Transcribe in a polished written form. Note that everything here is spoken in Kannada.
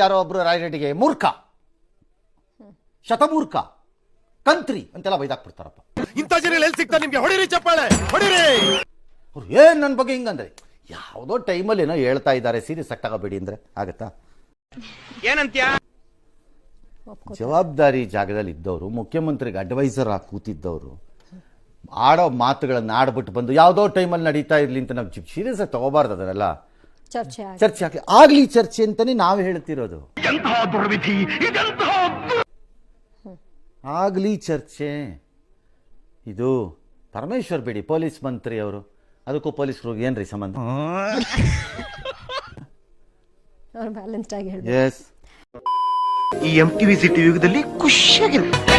ಯಾರೋ ಒಬ್ರು ರಾಯರೆಡ್ಡಿಗೆ ಮೂರ್ಖ, ಶತಮೂರ್ಖ, ಕಂತ್ರಿ ಅಂತೆಲ್ಲ ಬೈದಾಕ್ಬಿಡ್ತಾರಪ್ಪ. ಇಂಥ ಜನ ಎಲ್ಲಿ ಸಿಗ್ತಾರೆ ನಿಮ್ಗೆ? ಹೊಡಿರಿ ಚಪ್ಪಾಳೆ, ಹೊಡಿರಿ. ಅವ್ರು ಏನ್ ನನ್ನ ಬಗ್ಗೆ ಹಿಂಗಂದ್ರೆ ಯಾವುದೋ ಟೈಮಲ್ಲಿ ಏನೋ ಹೇಳ್ತಾ ಇದ್ದಾರೆ, ಸೀರಿಯಸ್ ಆಗಿ ತಗೋಬೇಡಿ ಅಂದ್ರೆ ಆಗತ್ತಾ? ಏನಂತ್ಯ? ಜವಾಬ್ದಾರಿ ಜಾಗದಲ್ಲಿ ಇದ್ದವರು, ಮುಖ್ಯಮಂತ್ರಿಗೆ ಅಡ್ವೈಸರ್ ಆಗಿ ಕೂತಿದ್ದವರು ಆಡೋ ಮಾತುಗಳನ್ನ ಆಡ್ಬಿಟ್ಟು ಬಂದು ಯಾವುದೋ ಟೈಮಲ್ಲಿ ನಡೀತಾ ಇರ್ಲಿ ಅಂತ ನಾವು ಸೀರಿಯಸ್ ಆಗಿ ತಗೋಬಾರ್ದು. ಅದನ್ನೆಲ್ಲ ಚರ್ಚೆ ಆಗ್ಲಿ ಚರ್ಚೆ ಅಂತಾನೆ ನಾವು ಹೇಳ್ತಿರೋದು. ಆಗ್ಲಿ ಚರ್ಚೆ. ಇದು ಪರಮೇಶ್ವರ್ ಬಿಡಿ, ಪೊಲೀಸ್ ಮಂತ್ರಿ ಅವರು, ಅದಕ್ಕೂ ಪೊಲೀಸರು ಏನ್ರಿ ಸಂಬಂಧ? ಬ್ಯಾಲೆನ್ಸ್ಡ್ ಆಗಿ ಎಸ್, ಈ MTV ಸಿಟಿ ಯುಗದಲ್ಲಿ ಖುಷಿಯಾಗಿರುತ್ತೆ.